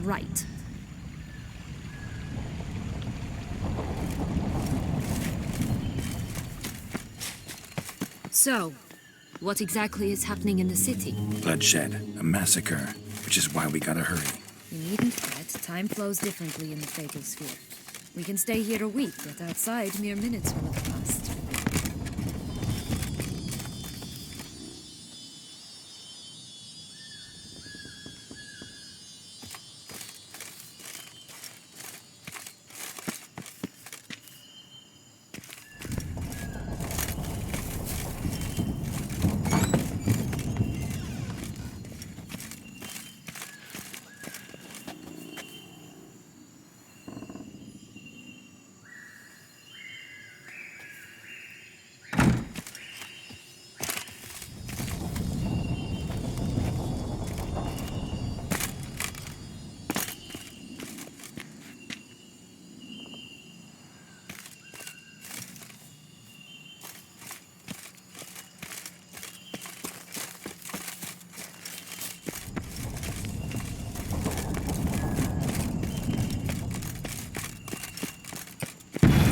right. So, what exactly is happening in the city? Bloodshed, a massacre, which is why we gotta hurry. You needn't fret. Time flows differently in the fatal sphere. We can stay here a week, but outside, mere minutes will have passed.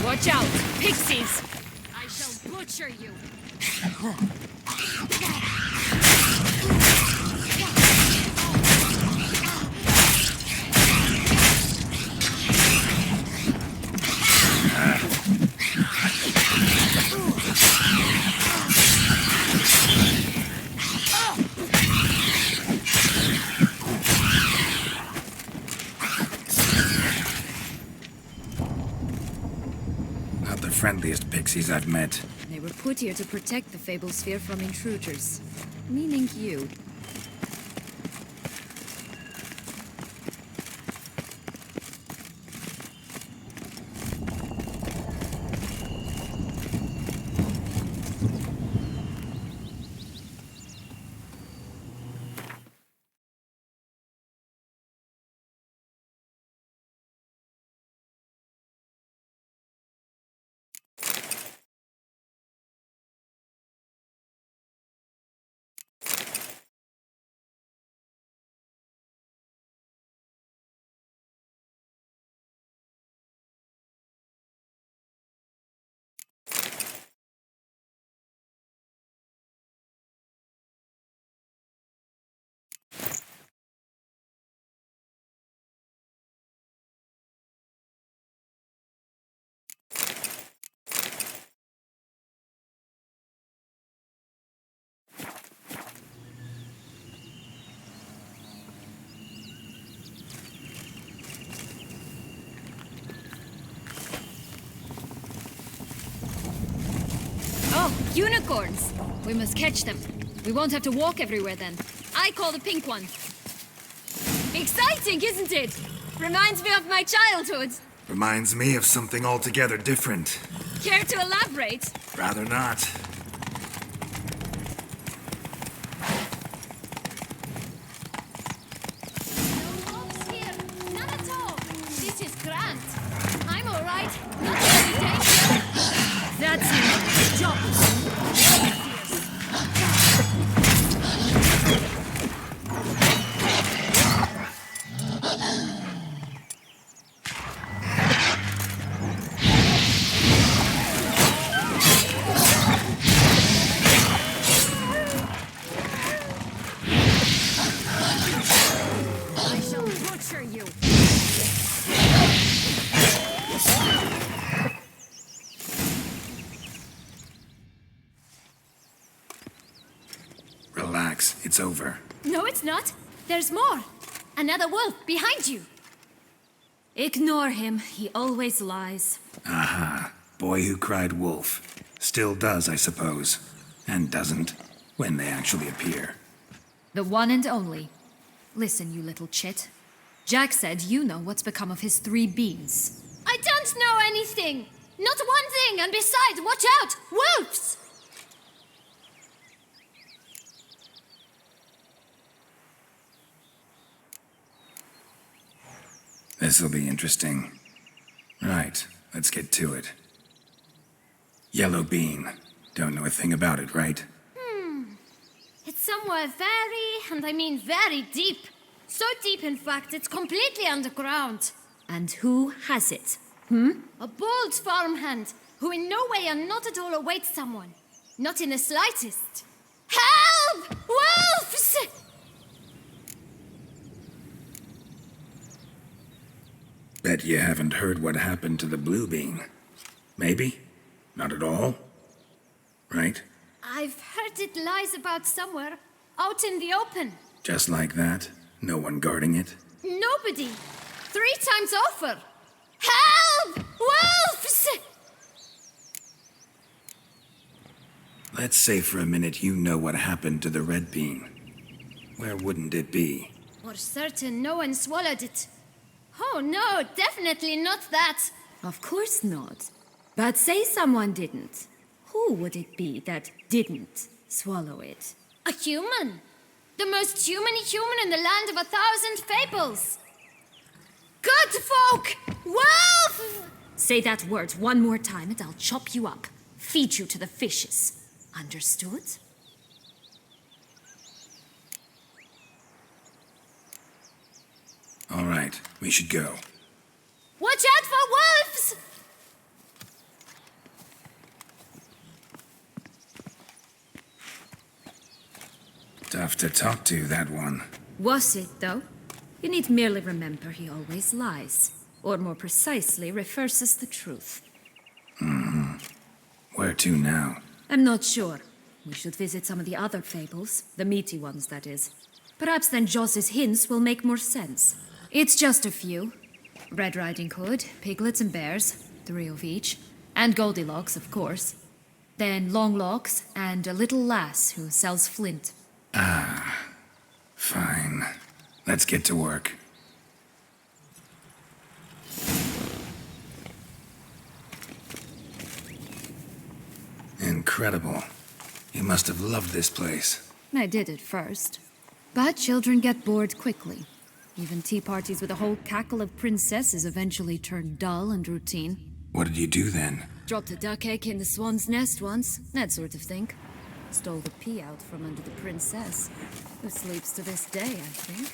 Watch out! Pixies! I shall butcher you! Not the friendliest pixies I've met. They were put here to protect the Fable Sphere from intruders. Meaning you. Oh, unicorns! We must catch them. We won't have to walk everywhere then. I call the pink one. Exciting, isn't it? Reminds me of my childhood. Reminds me of something altogether different. Care to elaborate? Rather not. No wolves here. None at all. This is grand. I'm all right. Not any danger. That's it. Job. I shall butcher you. Relax, it's over. No, it's not. There's more. Another wolf behind you. Ignore him. He always lies. Aha, boy who cried wolf. Still does, I suppose. And doesn't, when they actually appear. The one and only. Listen, you little chit. Jack said you know what's become of his 3 beans. I don't know anything. Not one thing. And besides, watch out. Wolves! This'll be interesting. Right, let's get to it. Yellow bean. Don't know a thing about it, right? It's somewhere very, and I mean very deep. So deep, in fact, it's completely underground. And who has it? A bold farmhand who in no way and not at all awaits someone. Not in the slightest. Help! Wolves! Bet you haven't heard what happened to the blue bean. Maybe? Not at all? Right? I've heard it lies about somewhere, out in the open. Just like that? No one guarding it? Nobody. 3 times over. Help! Wolves! Let's say for a minute you know what happened to the red bean. Where wouldn't it be? For certain no one swallowed it. Oh no, definitely not that. Of course not. But say someone didn't. Who would it be that didn't swallow it? A human. The most human-y human in the land of 1,000 fables. Good folk! Wolf! Say that word one more time and I'll chop you up. Feed you to the fishes. Understood? All right, we should go. Watch out for wolves! Tough to talk to, that one. Was it, though? You need merely remember he always lies. Or more precisely, reverses the truth. Where to now? I'm not sure. We should visit some of the other fables. The meaty ones, that is. Perhaps then Joss's hints will make more sense. It's just a few. Red Riding Hood, piglets and bears, 3 of each. And Goldilocks, of course. Then Longlocks and a little lass who sells flint. Fine. Let's get to work. Incredible. You must have loved this place. I did at first. But children get bored quickly. Even tea parties with a whole cackle of princesses eventually turn dull and routine. What did you do then? Dropped a duck egg in the swan's nest once, that sort of thing. Stole the pea out from under the princess, who sleeps to this day, I think.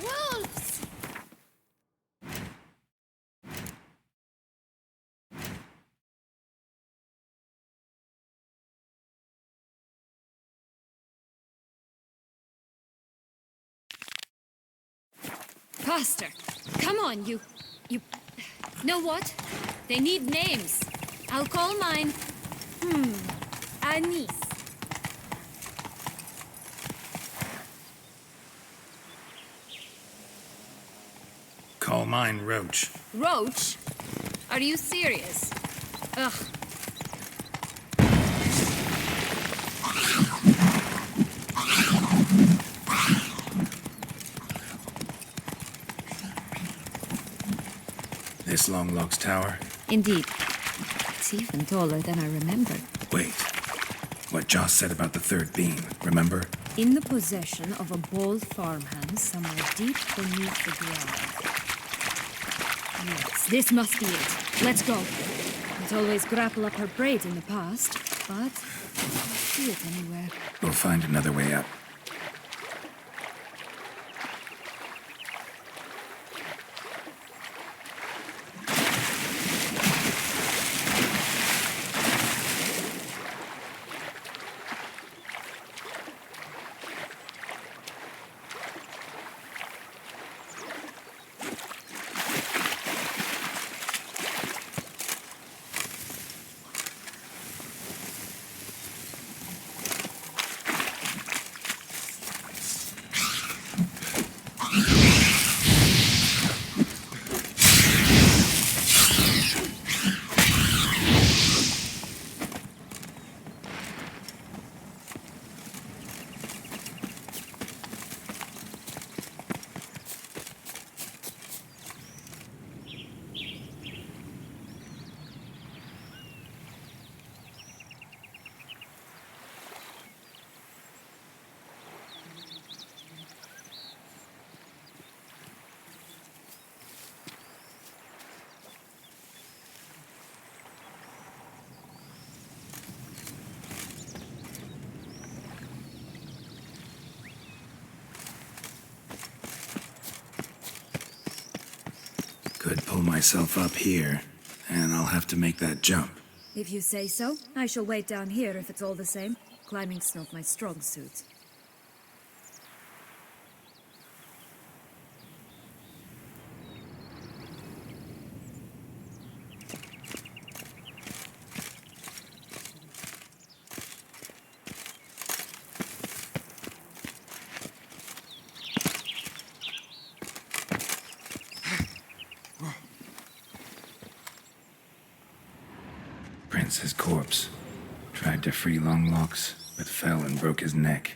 Wolves! Faster! Come on, you... Know what? They need names. I'll call mine... Anise. Call mine Roach. Roach? Are you serious? Ugh. This Longlocks tower? Indeed. It's even taller than I remembered. Wait. What Joss said about the third beam, remember? In the possession of a bold farmhand somewhere deep beneath the ground. Yes, this must be it. Let's go. Can't always grapple up her braid in the past, but I don't see it anywhere. We'll find another way up. could pull myself up here, and I'll have to make that jump. If you say so, I shall wait down here if it's all the same. Climbing's not my strong suit. Prince's corpse. Tried to free Longlocks, but fell and broke his neck.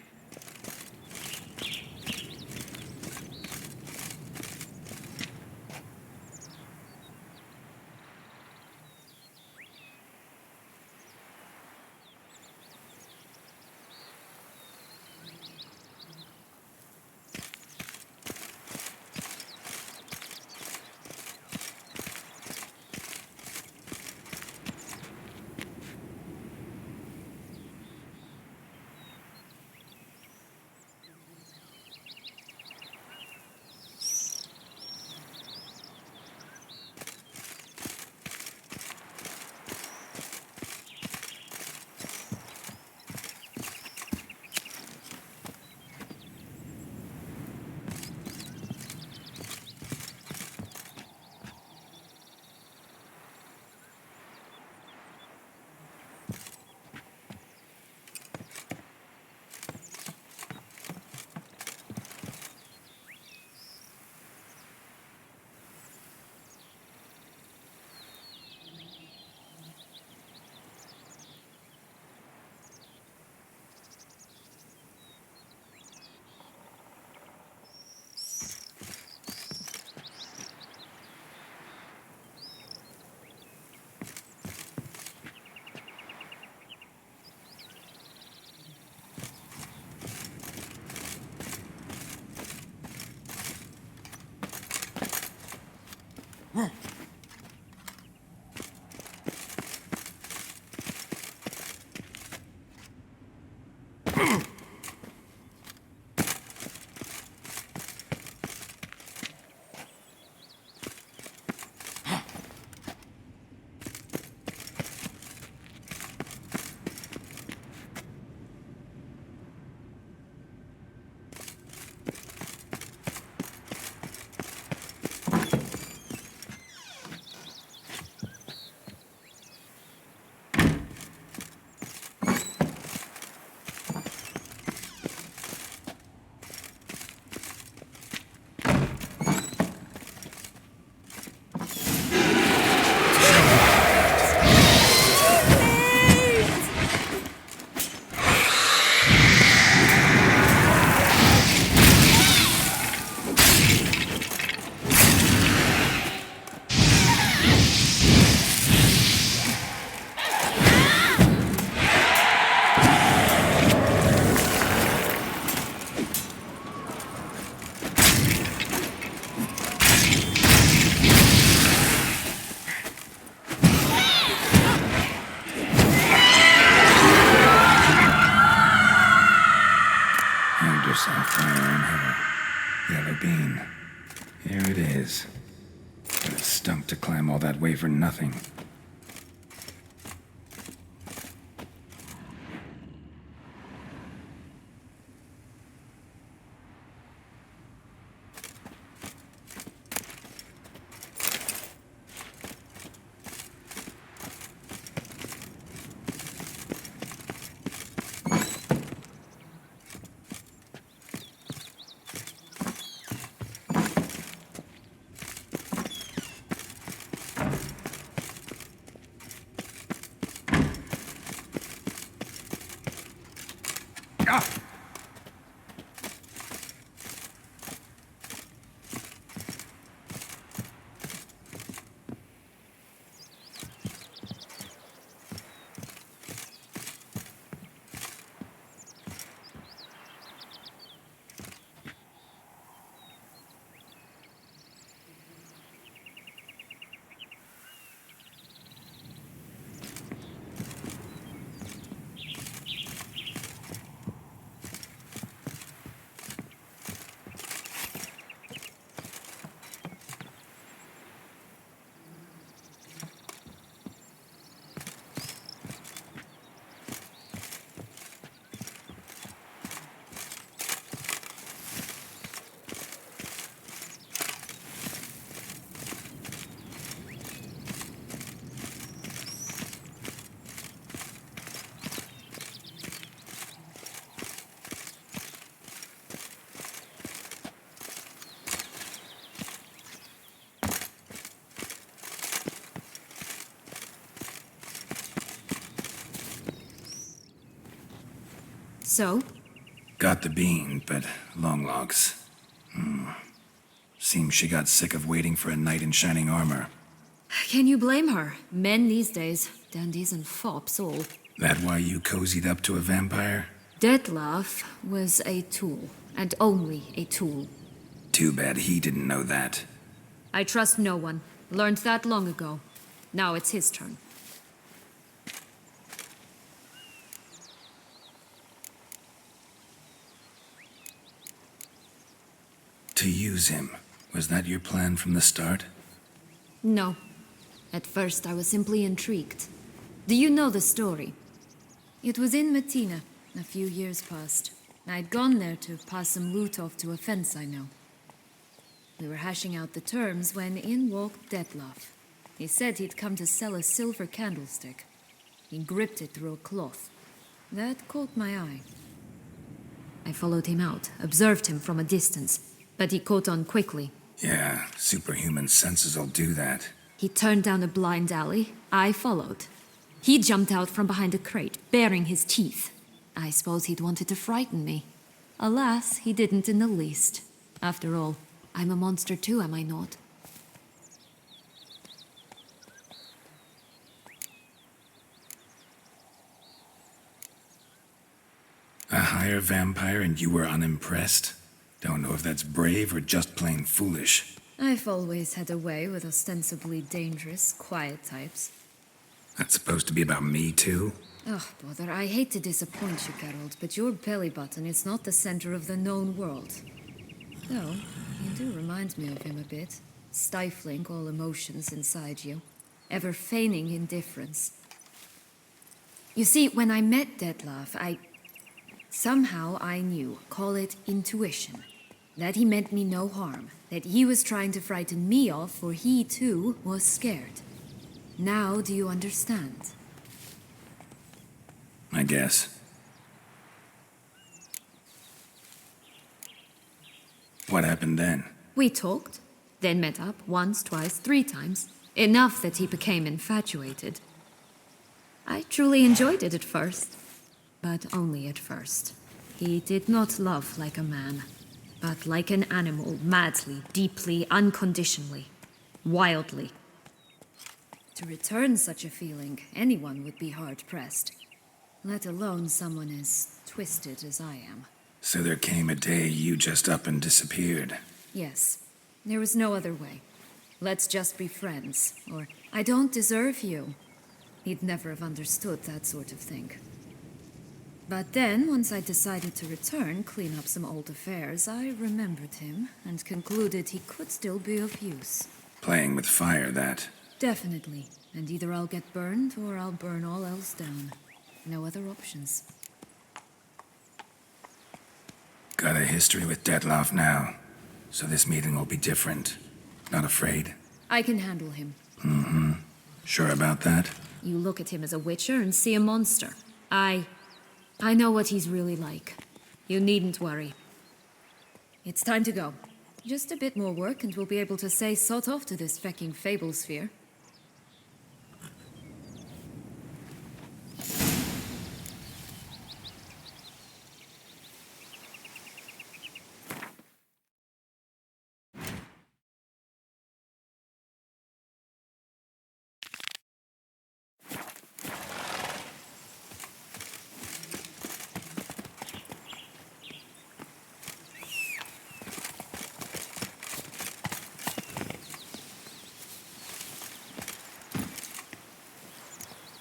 Way for nothing. So? Got the bean, but long logs. Seems she got sick of waiting for a knight in shining armor. Can you blame her? Men these days, dandies and fops all. That why you cozied up to a vampire? Detlef was a tool, and only a tool. Too bad he didn't know that. I trust no one. Learned that long ago. Now it's his turn. To use him. Was that your plan from the start? No. At first I was simply intrigued. Do you know the story? It was in Matina, a few years past. I'd gone there to pass some loot off to a fence I know. We were hashing out the terms when in walked Detlef. He said he'd come to sell a silver candlestick. He gripped it through a cloth. That caught my eye. I followed him out, observed him from a distance, but he caught on quickly. Yeah, superhuman senses will do that. He turned down a blind alley. I followed. He jumped out from behind a crate, baring his teeth. I suppose he'd wanted to frighten me. Alas, he didn't in the least. After all, I'm a monster too, am I not? A higher vampire and you were unimpressed? Don't know if that's brave or just plain foolish. I've always had a way with ostensibly dangerous, quiet types. That's supposed to be about me too? Oh, bother, I hate to disappoint you, Geralt, but your belly button is not the center of the known world. Though, you do remind me of him a bit. Stifling all emotions inside you. Ever feigning indifference. You see, when I met Detlef, somehow I knew, call it intuition, that he meant me no harm, that he was trying to frighten me off, for he too was scared. Now do you understand? I guess. What happened then? We talked, then met up once, twice, 3 times. Enough that he became infatuated. I truly enjoyed it at first, but only at first. He did not love like a man, but like an animal, madly, deeply, unconditionally, wildly. To return such a feeling, anyone would be hard-pressed, let alone someone as twisted as I am. So there came a day you just up and disappeared. Yes, there was no other way. Let's just be friends, or I don't deserve you. He'd never have understood that sort of thing. But then, once I decided to return, clean up some old affairs, I remembered him and concluded he could still be of use. Playing with fire, that. Definitely. And either I'll get burned or I'll burn all else down. No other options. Got a history with Detlef now, so this meeting will be different. Not afraid? I can handle him. Sure about that? You look at him as a witcher and see a monster. I know what he's really like. You needn't worry. It's time to go. Just a bit more work and we'll be able to say sod off to this fecking fable sphere.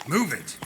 Move it!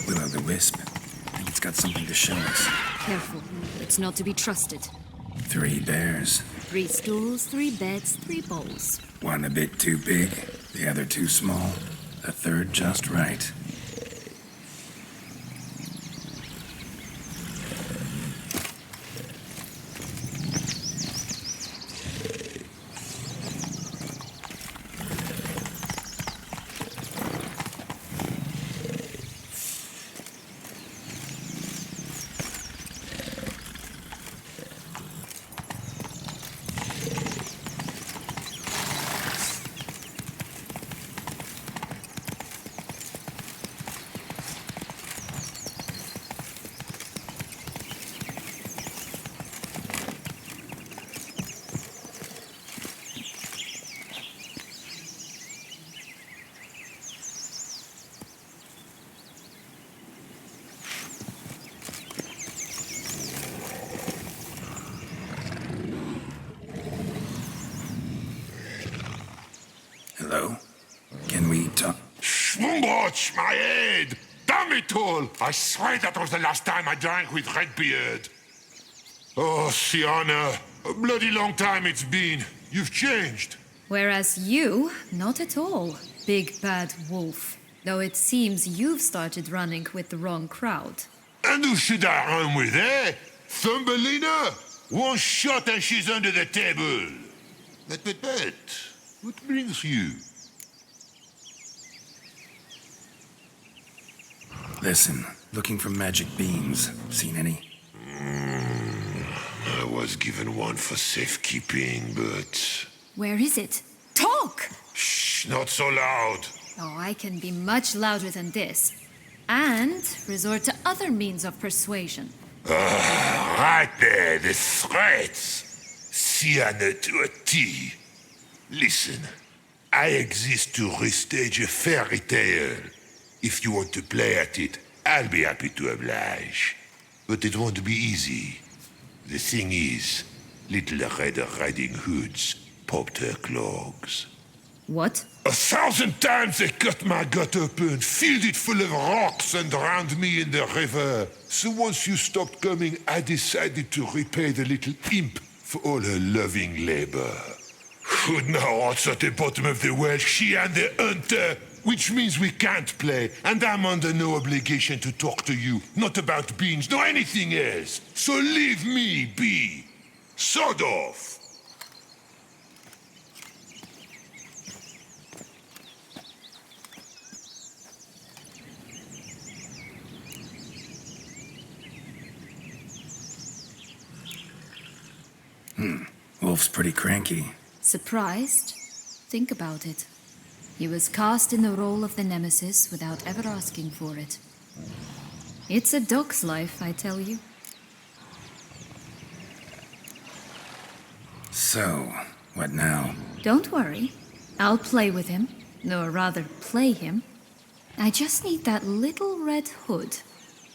Will-o'-the-wisp. I think it's got something to show us. Careful. It's not to be trusted. 3 bears. 3 stools, 3 beds, 3 bowls. One a bit too big, the other too small, a third just right. Hello? Can we talk? Schwungotch, my head! Damn it all! I swear that was the last time I drank with Redbeard. Oh, Sienna, a bloody long time it's been. You've changed. Whereas you, not at all, big bad wolf. Though it seems you've started running with the wrong crowd. And who should I run with, eh? Thumbelina? One shot and she's under the table. But, what brings you? Listen, looking for magic beans. Seen any? I was given one for safekeeping, but... Where is it? Talk! Shh, not so loud. Oh, I can be much louder than this. And resort to other means of persuasion. Right there, the threats. Sienna to a T. Listen, I exist to restage a fairy tale. If you want to play at it, I'll be happy to oblige. But it won't be easy. The thing is, little Red Riding Hoods popped her clogs. What? 1,000 times they cut my gut open, filled it full of rocks and drowned me in the river. So once you stopped coming, I decided to repay the little imp for all her loving labor. Who now rots at the bottom of the well, she and the hunter, which means we can't play, and I'm under no obligation to talk to you, not about beans, nor anything else. So leave me be. Sod off. Wolf's pretty cranky. Surprised? Think about it. He was cast in the role of the nemesis without ever asking for it. It's a dog's life, I tell you. So, what now? Don't worry. I'll play with him. Or rather, play him. I just need that little red hood.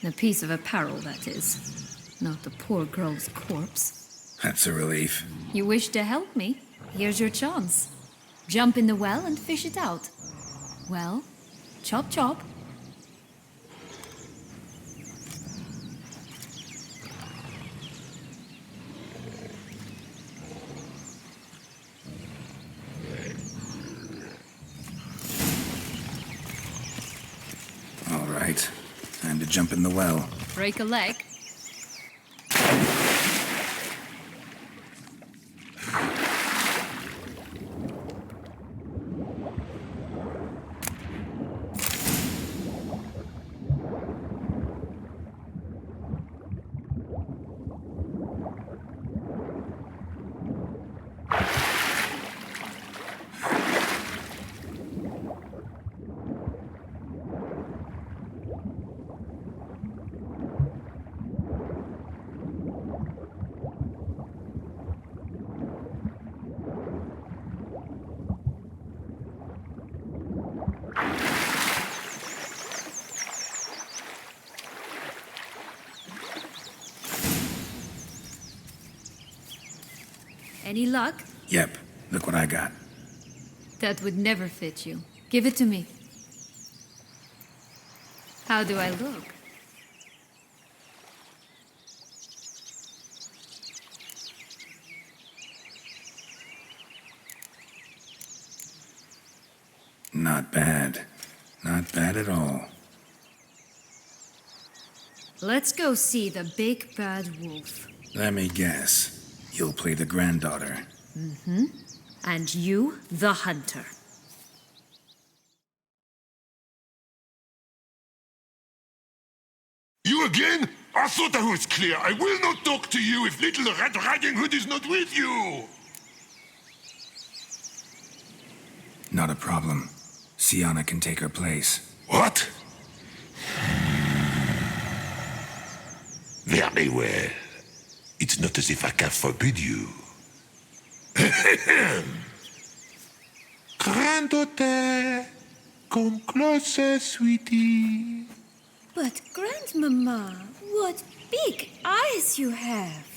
The piece of apparel, that is. Not the poor girl's corpse. That's a relief. You wish to help me? Here's your chance. Jump in the well and fish it out. Well, chop chop. All right. Time to jump in the well. Break a leg. Any luck? Yep. Look what I got. That would never fit you. Give it to me. How do I look? Not bad. Not bad at all. Let's go see the big bad wolf. Let me guess. You'll play the granddaughter. And you, the hunter. You again? I thought I was clear. I will not talk to you if little Red Riding Hood is not with you. Not a problem. Sienna can take her place. What? Very well. It's not as if I can forbid you. Granddaughter, come closer, sweetie. But Grandmama, what big eyes you have.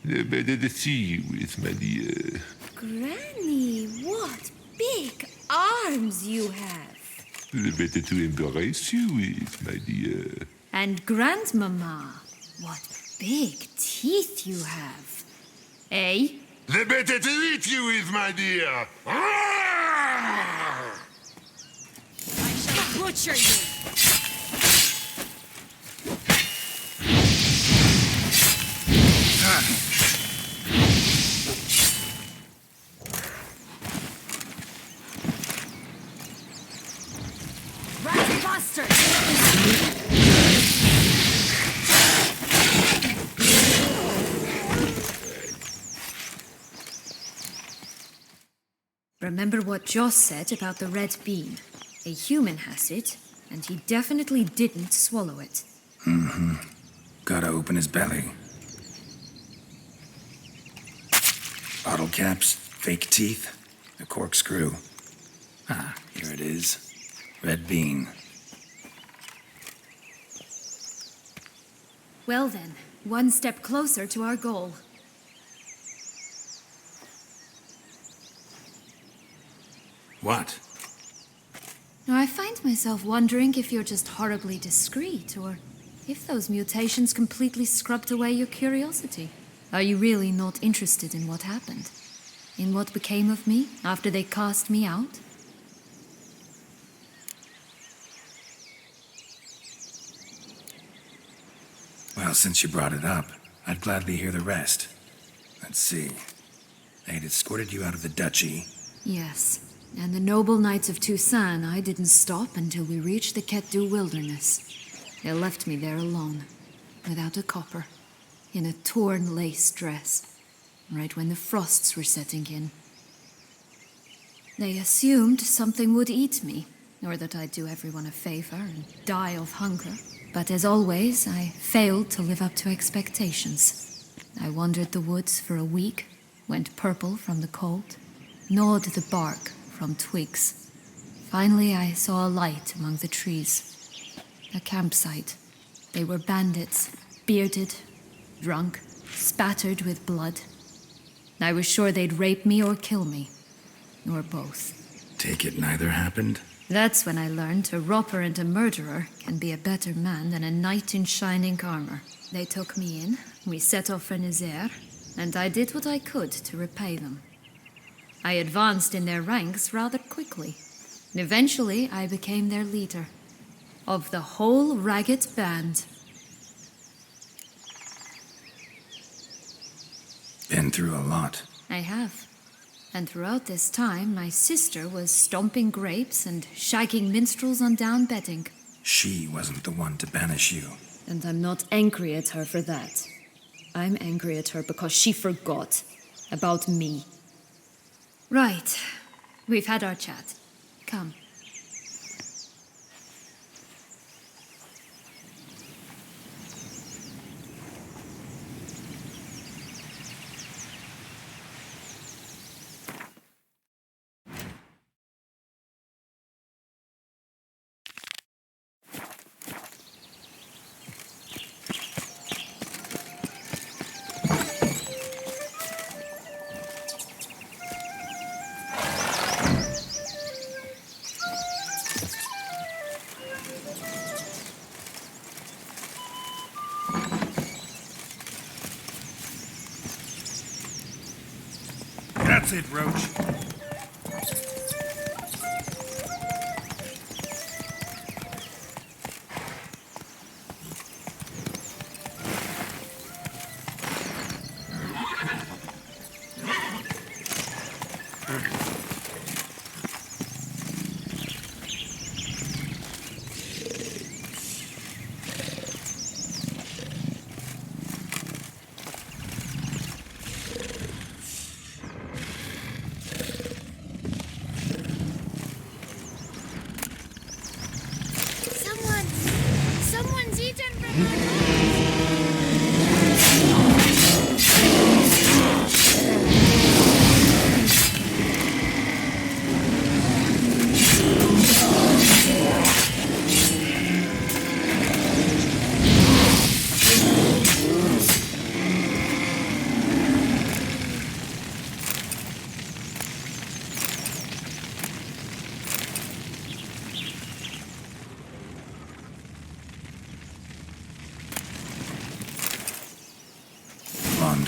The better to see you with, my dear. Granny, what big arms you have. The better to embrace you with, my dear. And Grandmama, what big teeth you have. Eh? The better to eat you with, my dear. I shall butcher you. Rat bastard! Remember what Joss said about the red bean. A human has it, and he definitely didn't swallow it. Gotta open his belly. Bottle caps, fake teeth, a corkscrew. Ah, here it is. Red bean. Well then, one step closer to our goal. What? Now, I find myself wondering if you're just horribly discreet, or if those mutations completely scrubbed away your curiosity. Are you really not interested in what happened? In what became of me after they cast me out? Well, since you brought it up, I'd gladly hear the rest. Let's see. They'd escorted you out of the duchy. Yes, and the noble knights of Toussaint, I didn't stop until we reached the Ketdu wilderness. They left me there alone, without a copper, in a torn lace dress, right when the frosts were setting in. They assumed something would eat me, or that I'd do everyone a favor and die of hunger. But as always, I failed to live up to expectations. I wandered the woods for a week, went purple from the cold, gnawed the bark from twigs. Finally, I saw a light among the trees. A campsite. They were bandits, bearded, drunk, spattered with blood. I was sure they'd rape me or kill me, or both. Take it neither happened? That's when I learned a robber and a murderer can be a better man than a knight in shining armor. They took me in, we set off for Nazaire, and I did what I could to repay them. I advanced in their ranks rather quickly. And eventually, I became their leader. Of the whole ragged band. Been through a lot. I have. And throughout this time, my sister was stomping grapes and shagging minstrels on down bedding. She wasn't the one to banish you. And I'm not angry at her for that. I'm angry at her because she forgot about me. Right. We've had our chat. Come. That's it, Roach.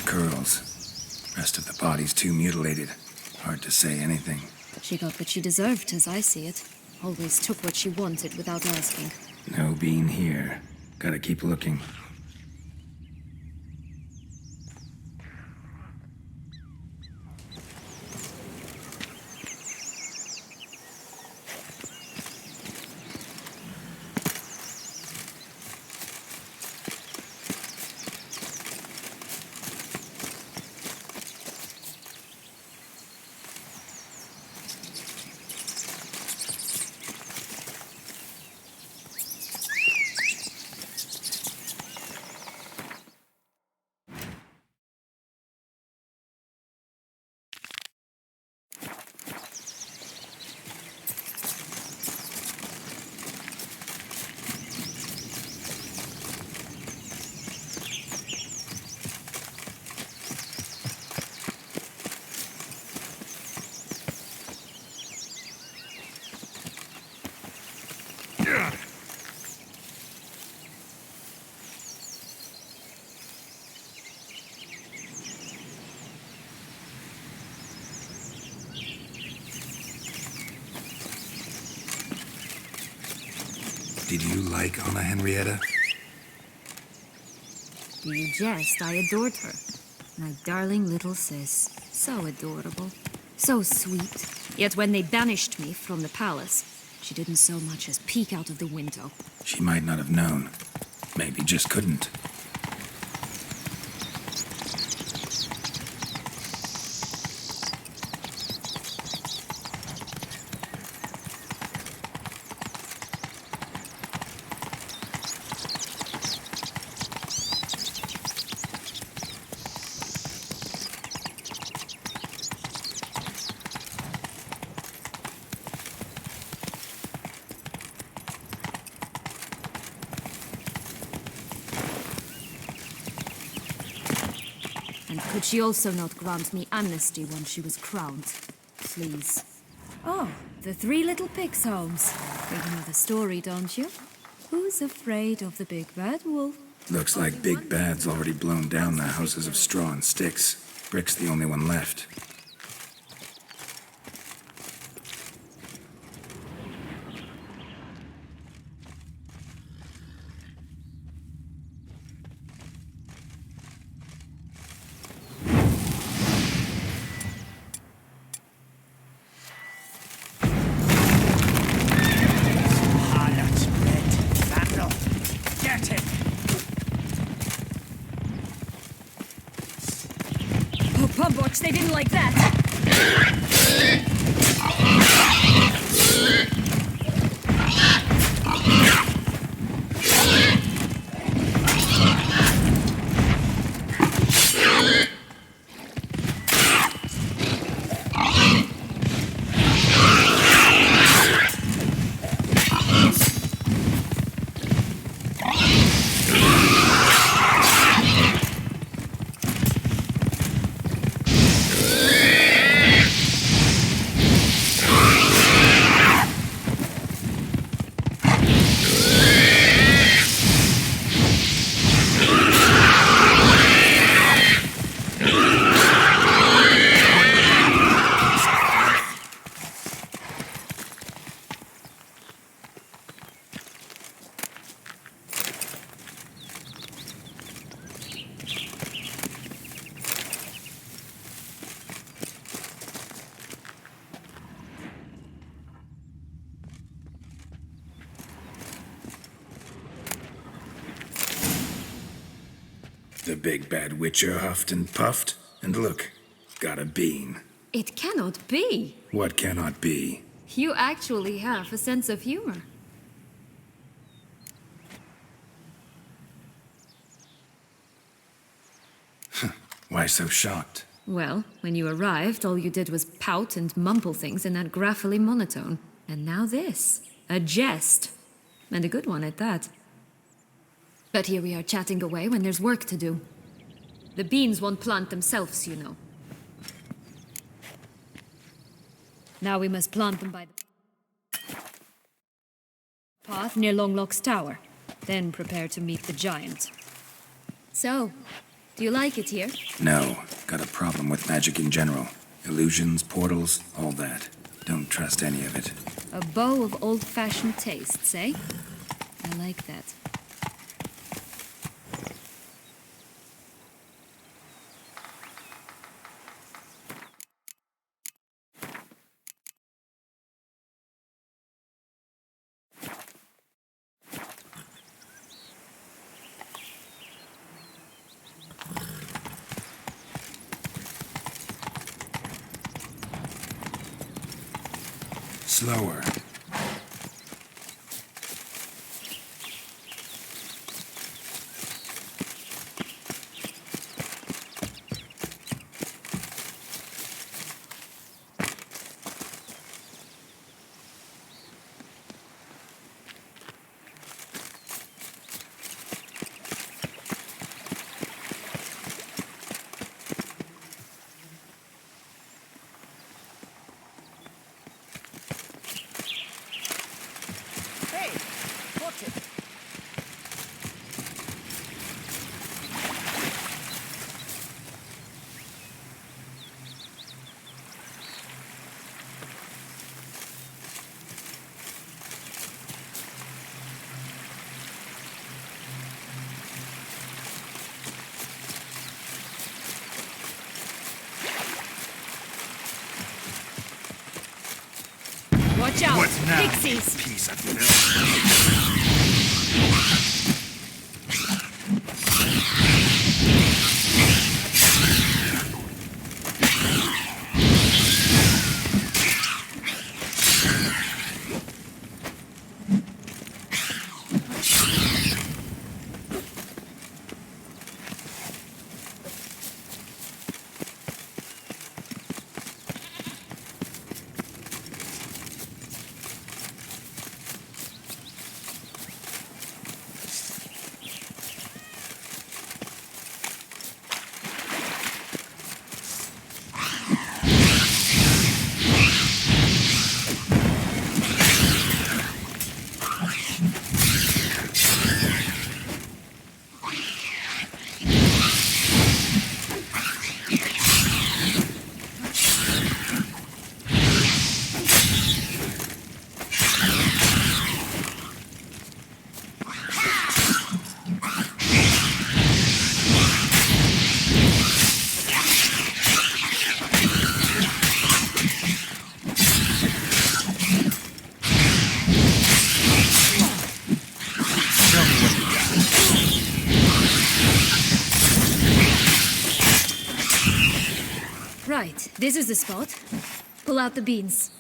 curls. Rest of the body's too mutilated. Hard to say anything. She got what she deserved, as I see it. Always took what she wanted without asking. No bean here. Gotta keep looking. Did you like Anna Henrietta? Do you jest? I adored her. My darling little sis. So adorable. So sweet. Yet when they banished me from the palace, she didn't so much as peek out of the window. She might not have known. Maybe just couldn't. And could she also not grant me amnesty once she was crowned? Please. Oh, the three little pigs' homes. You know the story, don't you? Who's afraid of the big bad wolf? Looks like Big Bad's already blown down the houses of straw and sticks. Brick's the only one left. Oh, Pumbox, they didn't like that! The big bad witcher huffed and puffed, and look, got a bean. It cannot be. What cannot be? You actually have a sense of humor. Why so shocked? Well, when you arrived, all you did was pout and mumble things in that graphically monotone. And now this. A jest. And a good one at that. But here we are chatting away when there's work to do. The beans won't plant themselves, you know. Now we must plant them by the path near Longlock's tower. Then prepare to meet the giant. So, Do you like it here? No, got a problem with magic in general. Illusions, portals, all that. Don't trust any of it. A bow of old-fashioned tastes, eh? I like that. Slower. Watch out! What now? Pixies! Piece of filth. Right, this is the spot. Pull out the beans.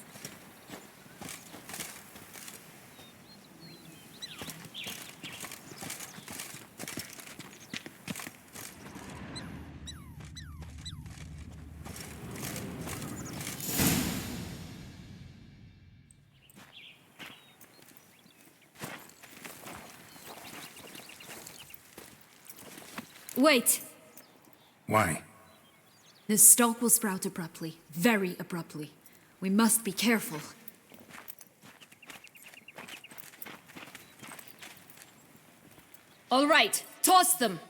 Wait! Why? The stalk will sprout abruptly, very abruptly. We must be careful. All right, toss them!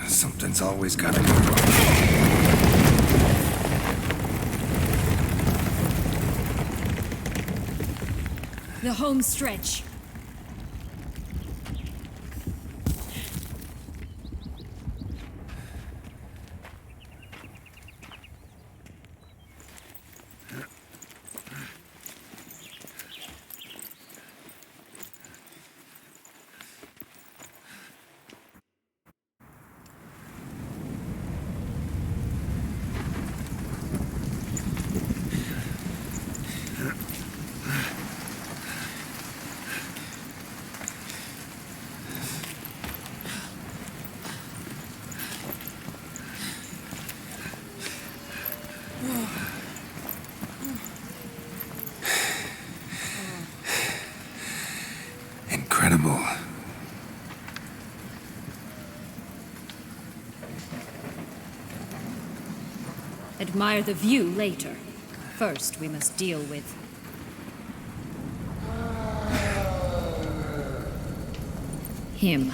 Something's always gotta go wrong. The home stretch. incredible. Admire the view later. First, we must deal with him.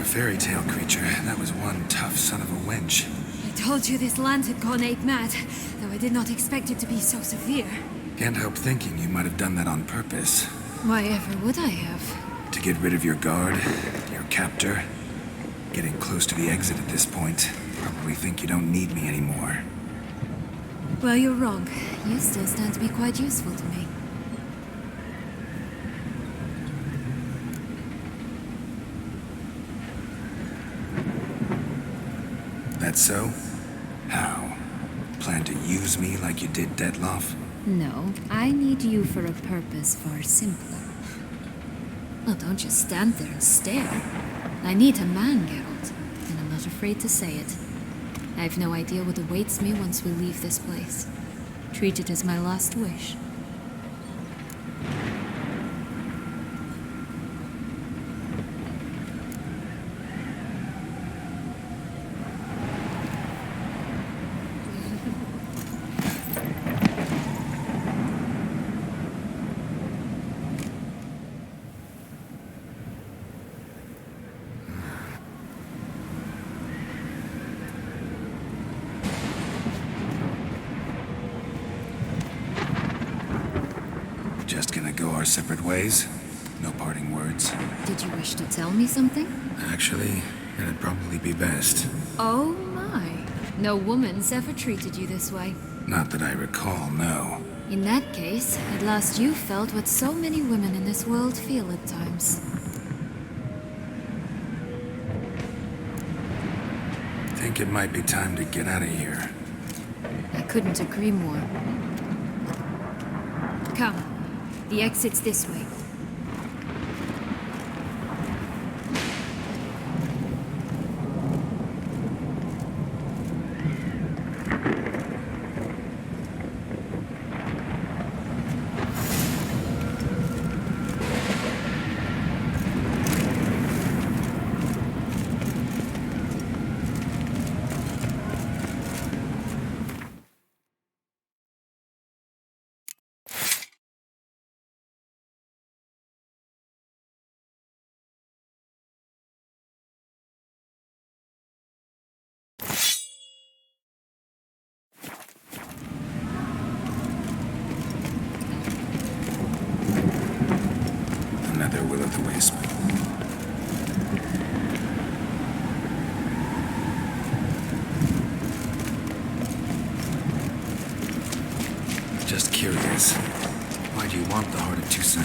Fairy tale creature. That was one tough son of a wench. I told you this land had gone ape mad, though I did not expect it to be so severe. Can't help thinking you might have done that on purpose. Why ever would I have? To get rid of your guard, your captor. Getting close to the exit at this point. Probably think you don't need me anymore. Well, you're wrong. You still stand to be quite useful to me. That so? How? Plan to use me like you did Detloff? No, I need you for a purpose far simpler. Well, don't just stand there and stare. I need a man, Geralt, and I'm not afraid to say it. I have no idea what awaits me once we leave this place. Treat it as my last wish. Just gonna go our separate ways? No parting words? Did you wish to tell me something? Actually, it'd probably be best. Oh my. No woman's ever treated you this way. Not that I recall, no. In that case, at last you felt what so many women in this world feel at times. Think it might be time to get out of here. I couldn't agree more. Come. The exit's this way. Another will-o'-the-wisp. Just curious. Why do you want the heart of Toussaint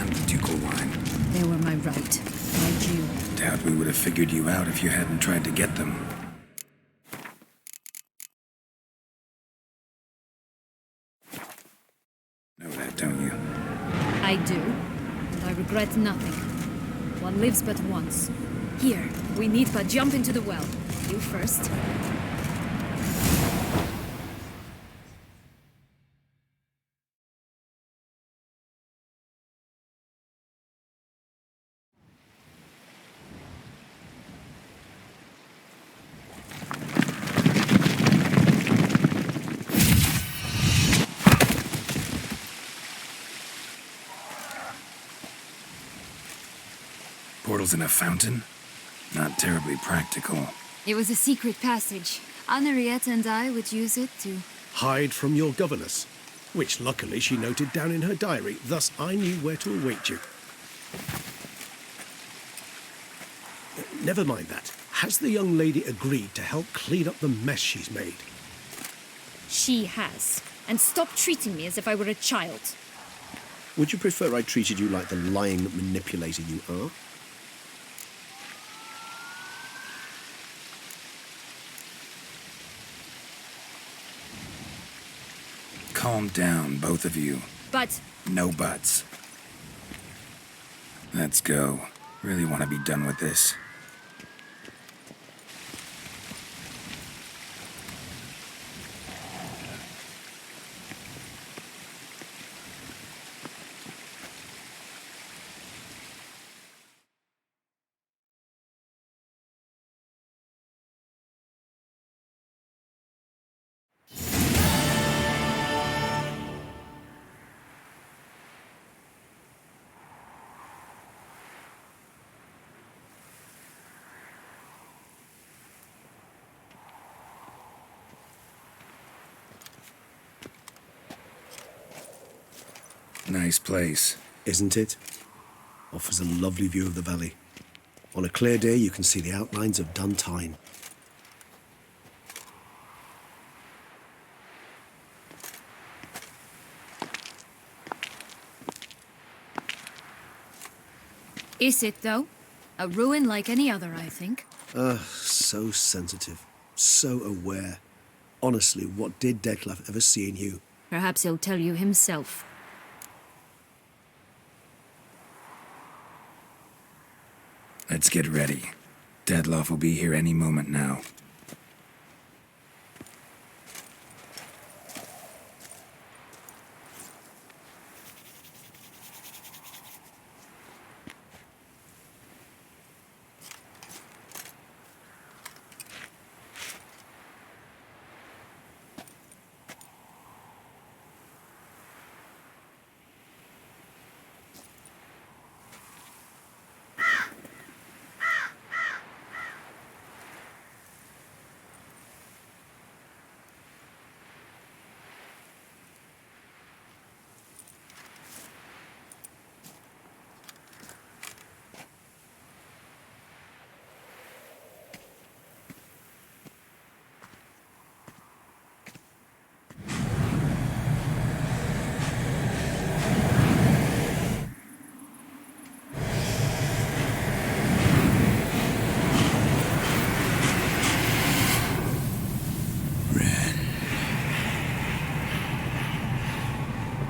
and the ducal wine? They were my right. My due. Doubt we would have figured you out if you hadn't tried to get them. Know that, don't you? I do, and I regret nothing. One lives but once. Here, we need but jump into the well. You first. Portals in a fountain? Not terribly practical. It was a secret passage. Henriette and I would use it to... Hide from your governess, which luckily she noted down in her diary, thus I knew where to await you. Never mind that. Has the young lady agreed to help clean up the mess she's made? She has. And stop treating me as if I were a child. Would you prefer I treated you like the lying manipulator you are? Calm down, both of you. But... No buts. Let's go. Really want to be done with this. Nice place. Isn't it? Offers a lovely view of the valley. On a clear day, you can see the outlines of Duntine. Is it, though? A ruin like any other, I think. So sensitive. So aware. Honestly, what did Detlef ever see in you? Perhaps he'll tell you himself. Let's get ready. Detlef will be here any moment now.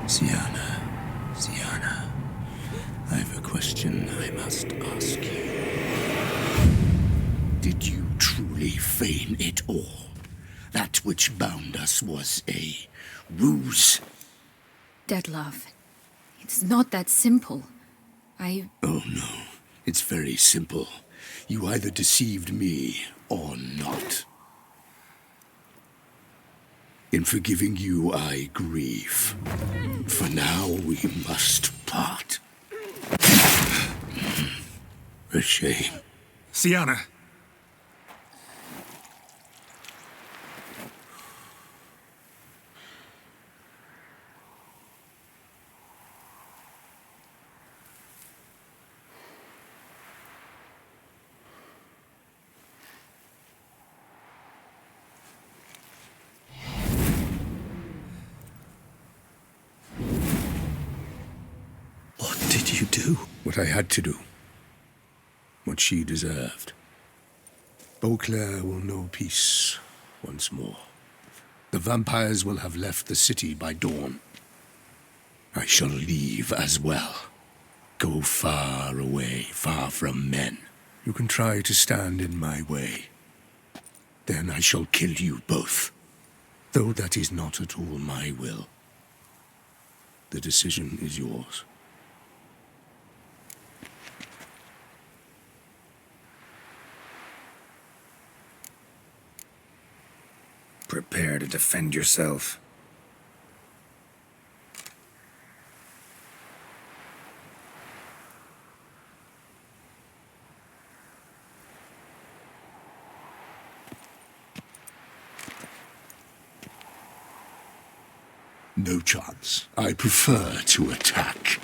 Sienna, I have a question I must ask you. Did you truly feign it all? That which bound us was a ruse? Detlef, it's not that simple. Oh no, it's very simple. You either deceived me or not. In forgiving you, I grieve. For now, we must part. A shame. Sienna! What did you do? What I had to do. What she deserved. Beauclair will know peace once more. The vampires will have left the city by dawn. I shall leave as well. Go far away, far from men. You can try to stand in my way. Then I shall kill you both. Though that is not at all my will. The decision is yours. Prepare to defend yourself. No chance. I prefer to attack.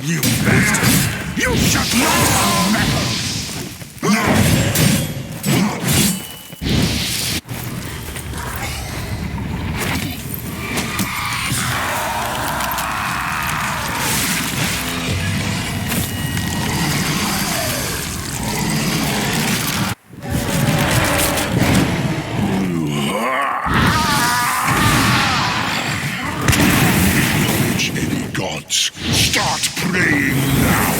You bastard! You shut my mouth! Acknowledge any gods. Start praying now!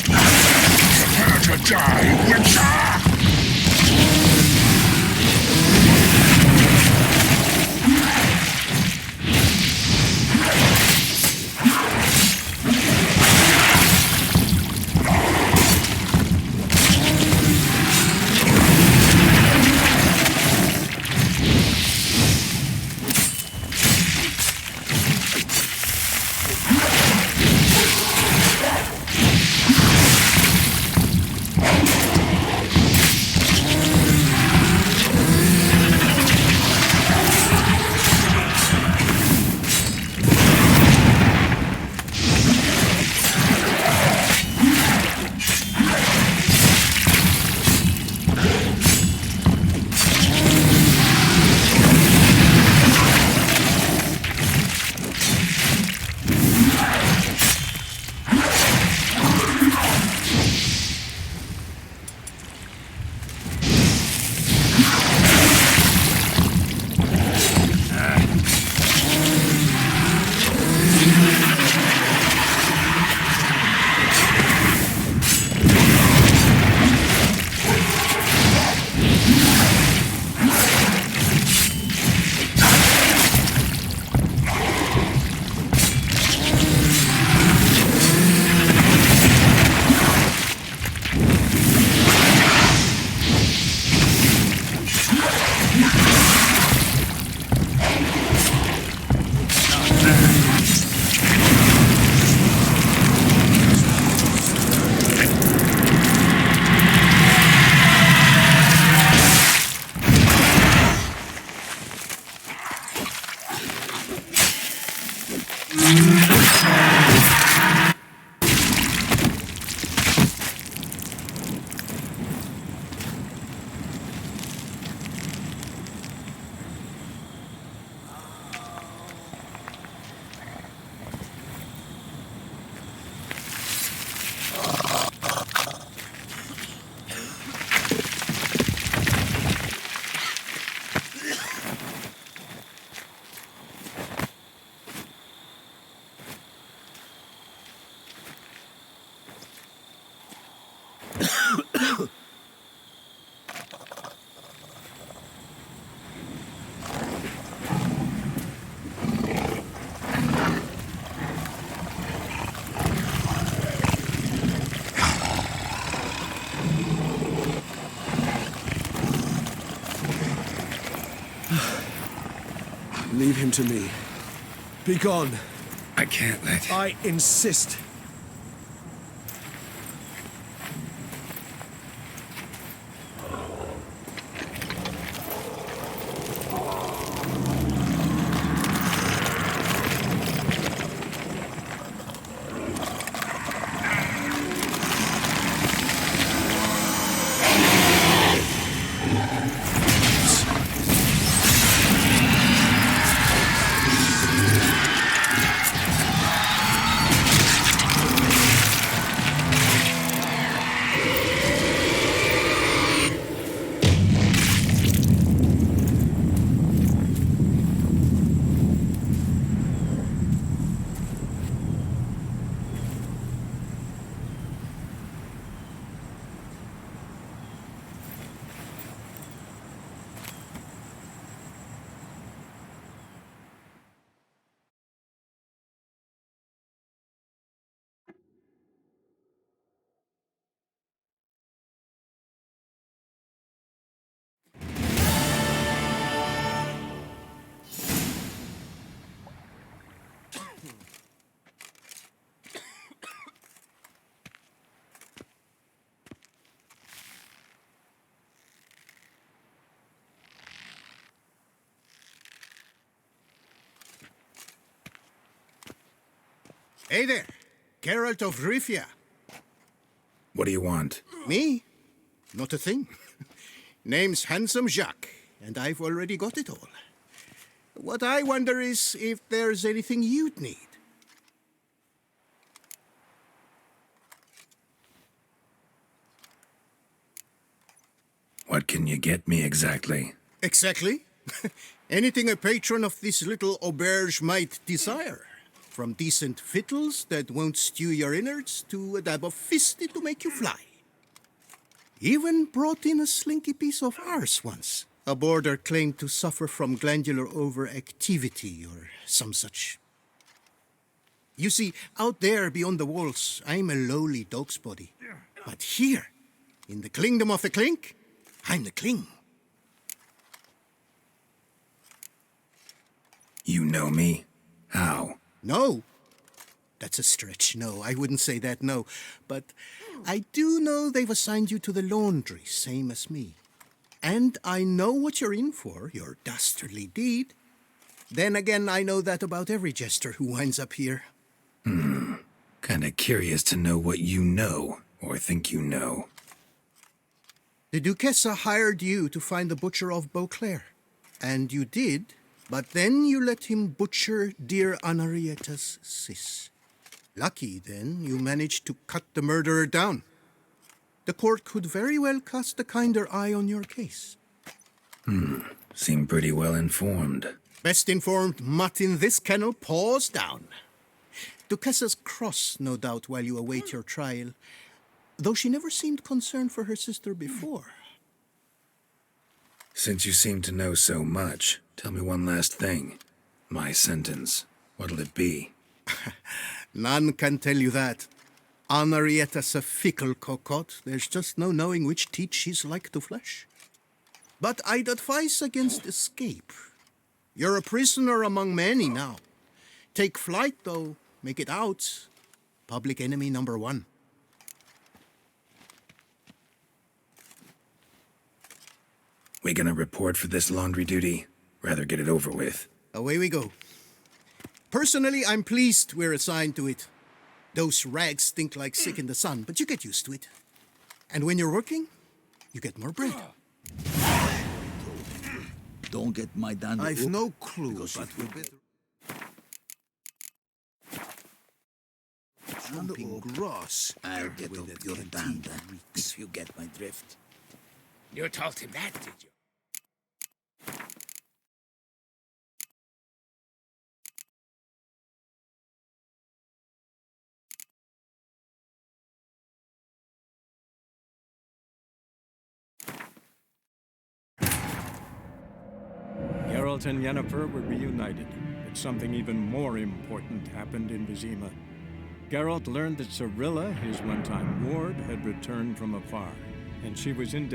Prepare to die, Witcher! Leave him to me. Be gone. I can't let... I insist. Hey there, Geralt of Rivia. What do you want? Me? Not a thing. Name's Handsome Jacques, and I've already got it all. What I wonder is if there's anything you'd need. What can you get me exactly? Exactly. Anything a patron of this little auberge might desire. From decent victuals that won't stew your innards to a dab of fisty to make you fly. Even brought in a slinky piece of arse once. A boarder claimed to suffer from glandular overactivity or some such. You see, out there beyond the walls, I'm a lowly dog's body. But here, in the kingdom of the clink, I'm the king. You know me? How? No. That's a stretch. No, I wouldn't say that, no. But I do know they've assigned you to the laundry, same as me. And I know what you're in for, your dastardly deed. Then again, I know that about every jester who winds up here. Kinda curious to know what you know, or think you know. The Duchessa hired you to find the butcher of Beauclair. And you did, but then you let him butcher dear Anarietta's sis. Lucky, then, you managed to cut the murderer down. The court could very well cast a kinder eye on your case. Seem pretty well informed. Best informed mutt in this kennel paws down. Duchessa's cross, no doubt, while you await your trial, though she never seemed concerned for her sister before. Since you seem to know so much, tell me one last thing. My sentence, what'll it be? None can tell you that. Anarietta's a fickle cocotte. There's just no knowing which teat she's like to flesh. But I'd advise against escape. You're a prisoner among many now. Take flight, though. Make it out. Public enemy number one. We gonna report for this laundry duty? Rather get it over with. Away we go. Personally, I'm pleased we're assigned to it. Those rags stink like sick in the sun, but you get used to it. And when you're working, you get more bread. Don't get my dandy. I've no clue, but we better... Jumping grass. I'll get up your dander if you get my drift. You told him that, did you? Geralt and Yennefer were reunited, but something even more important happened in Vizima. Geralt learned that Cirilla, his one-time ward, had returned from afar, and she was in